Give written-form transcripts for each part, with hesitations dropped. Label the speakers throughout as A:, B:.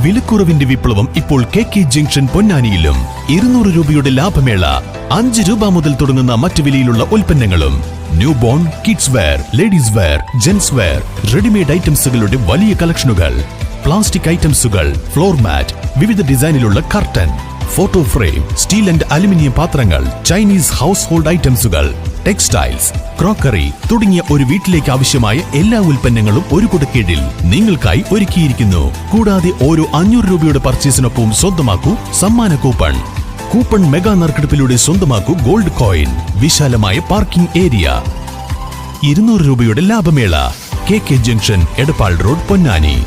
A: വിലക്കുറവിന്റെ വിപ്ലവം ഇപ്പോൾ KK junction പൊന്നാനിയിലും. 200 രൂപയുടെ ലാഭമേള. 5 രൂപ മുതൽ തുടങ്ങുന്ന മറ്റു വിലയിലുള്ള ഉൽപ്പന്നങ്ങളും. Newborn, kids wear, ladies wear, gents wear, readymade ഐറ്റംസുകളുടെ വലിയ കളക്ഷനുകൾ, പ്ലാസ്റ്റിക് ഐറ്റംസുകൾ, ഫ്ലോർ മാറ്റ്, വിവിധ ഡിസൈനിലുള്ള curtain, photo frame, steel and aluminium പാത്രങ്ങൾ, ചൈനീസ് ഹൗസ് ഹോൾഡ് ഐറ്റംസുകൾ, ടെക്സ്റ്റൈൽസ്, ക്രോക്കറി തുടങ്ങിയ ഒരു വീട്ടിലേക്ക് ആവശ്യമായ എല്ലാ ഉൽപ്പന്നങ്ങളും ഒരു കുടക്കീഴിൽ നിങ്ങൾക്കായി ഒരുക്കിയിരിക്കുന്നു. കൂടാതെ ഓരോ 500 രൂപയുടെ പർച്ചേസിനൊപ്പം സ്വന്തമാക്കൂ സമ്മാന കൂപ്പൺ. കൂപ്പൺ മെഗാ നറുക്കെടുപ്പിലൂടെ സ്വന്തമാക്കൂ ഗോൾഡ് കോയിൻ. വിശാലമായ പാർക്കിംഗ് ഏരിയ. 200 രൂപയുടെ ലാഭമേള. KK junction, Edappal road, Ponnani.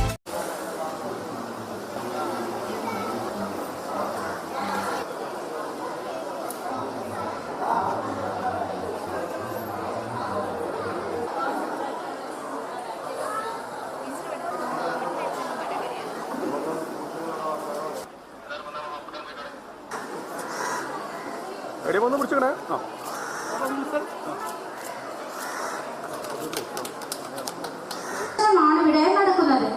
B: ഒന്ന് പിടിച്ചേ.
C: ഇവിടെ നടക്കുന്നത്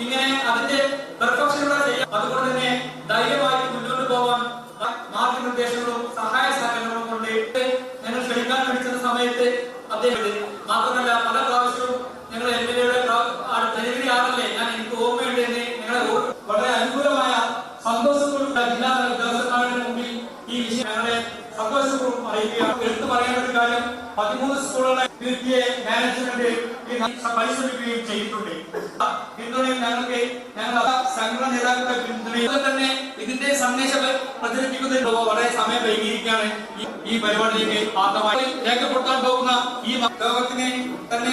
D: ഇങ്ങനെ അതിന്റെ പെർഫെക്ഷനുകൾ ചെയ്യാം. അതുകൊണ്ട് തന്നെ ധൈര്യമായി മുന്നോട്ട് പോകാൻ മാർഗനിർദ്ദേശങ്ങളും സഹായ സഹകരണങ്ങളും കൊണ്ട് ഞങ്ങൾ ക്ഷണിക്കാൻ പഠിച്ച സമയത്ത് അദ്ദേഹം മാത്രമല്ല പല പ്രാവശ്യവും ഞങ്ങൾ MLA-യുടെ ഡെലിവറി ആണല്ലേ ഞാൻ എനിക്ക് ഓർമ്മയുണ്ട് എന്ന് ഞങ്ങളെ വളരെ അനുകൂലമായ സന്തോഷത്തോടുള്ള ജില്ലാ ഉദ്യോഗസ്ഥന്മാരുടെ മുമ്പിൽ ഈ വിഷയം ഞങ്ങളെ സന്തോഷപൂർവ്വം അറിയിക്കുകയാണ്. എടുത്തു പറയേണ്ട ഒരു കാര്യം 13 സ്കൂളുകളെ PTA മാനേജ്മെന്റ് പരിശ്രമിക്കുകയും ചെയ്തിട്ടുണ്ട്. പിന്തുണയും ഞങ്ങൾ സംഘടന നേതാക്കളുടെ പിന്തുണയും തന്നെ ഇതിന്റെ സന്ദേശം പ്രചരിപ്പിക്കുന്നതിന് വളരെ സമയം വൈകിയിരിക്കുകയാണ്. ഈ പരിപാടിയിലേക്ക് ആദ്യമായി രേഖപ്പെടുത്താൻ പോകുന്ന ഈ ലോകത്തിനെ തന്നെ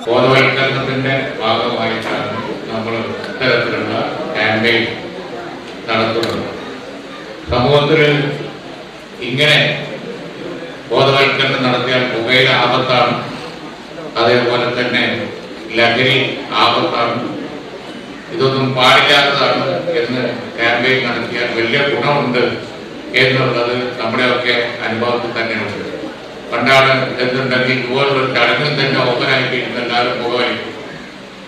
E: ബോധവൽക്കരണത്തിന്റെ ഭാഗമായിട്ടാണ് നമ്മൾ ഇത്തരത്തിലുള്ള ക്യാമ്പയിൻ നടത്തുന്നത്. സമൂഹത്തിൽ ഇങ്ങനെ ബോധവൽക്കരണം നടത്തിയാൽ പുകയില ആപത്താണ്, അതേപോലെ തന്നെ ലഹരി ആപത്താണ്, ഇതൊന്നും പാടില്ലാത്തതാണ് എന്ന് ക്യാമ്പയിൻ നടത്തിയാൽ വലിയ ഗുണമുണ്ട് എന്നുള്ളത് നമ്മുടെയൊക്കെ അനുഭവത്തിൽ തന്നെയുണ്ട്. പണ്ടാണ് എന്തുണ്ടെങ്കിൽ ഇതുപോലുള്ള ചടങ്ങിൽ തന്നെ ഓപ്പനാക്കിയിട്ട് എല്ലാവരും പുകവലിക്കും.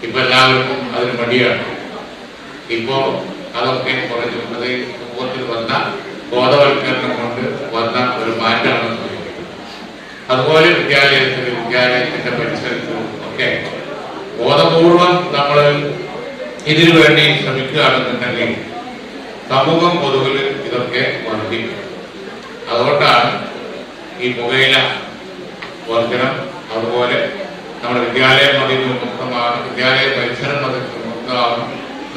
E: ഇപ്പൊ എല്ലാവർക്കും അതിന് മടിയാണ്. ഇപ്പോ അതൊക്കെ കുറഞ്ഞു. അത് സമൂഹത്തിൽ വന്ന ബോധവൽക്കരണം കൊണ്ട് വന്ന ഒരു മാറ്റമാണ്. അതുപോലെ വിദ്യാലയത്തിന്റെ പരിസരത്തും ഒക്കെ ബോധപൂർവം നമ്മൾ ഇതിനു വേണ്ടി ശ്രമിക്കുകയാണെന്നുണ്ടെങ്കിൽ സമൂഹം പൊതുവിൽ ഇതൊക്കെ വർദ്ധിക്കും. അതുകൊണ്ടാണ് ഈ പുകയില വർധനം, അതുപോലെ നമ്മുടെ വിദ്യാലയം അതിൽ മുക്തമാണ്, വിദ്യാലയ പരിസരം അതിൽ മുക്തമാണ്,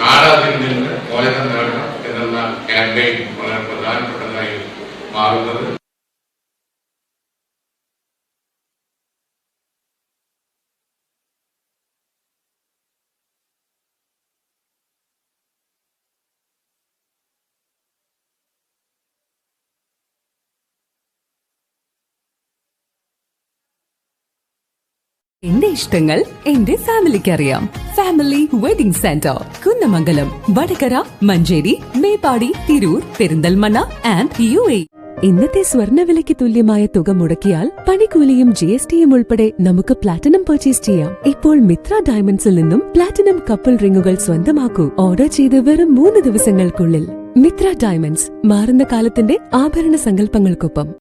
E: നാട് അതിൽ നിന്ന് മോചനം നേടണം എന്നുള്ള ക്യാമ്പയിൻ വളരെ പ്രധാനപ്പെട്ടതായി മാറുന്നത്.
B: എന്റെ ഇഷ്ടങ്ങൾ എന്റെ ഫാമിലിക്ക് അറിയാം. Family wedding centre, Kunnamangalam, Vadakara, Manjeri, Meppadi, Tirur, Perinthalmanna and UAE. ഇന്നത്തെ സ്വർണ്ണവിലയ്ക്ക് തുല്യമായ തുക മുടക്കിയാൽ പണിക്കൂലിയും GSTയും ഉൾപ്പെടെ നമുക്ക് പ്ലാറ്റിനം പർച്ചേസ് ചെയ്യാം. ഇപ്പോൾ മിത്ര ഡയമണ്ട്സിൽ നിന്നും പ്ലാറ്റിനം കപ്പിൾ റിങ്ങുകൾ സ്വന്തമാക്കൂ. ഓർഡർ ചെയ്ത് വെറും 3 ദിവസങ്ങൾക്കുള്ളിൽ. മിത്ര ഡയമണ്ട്സ്, മാറുന്ന കാലത്തിന്റെ ആഭരണ സങ്കല്പങ്ങൾക്കൊപ്പം.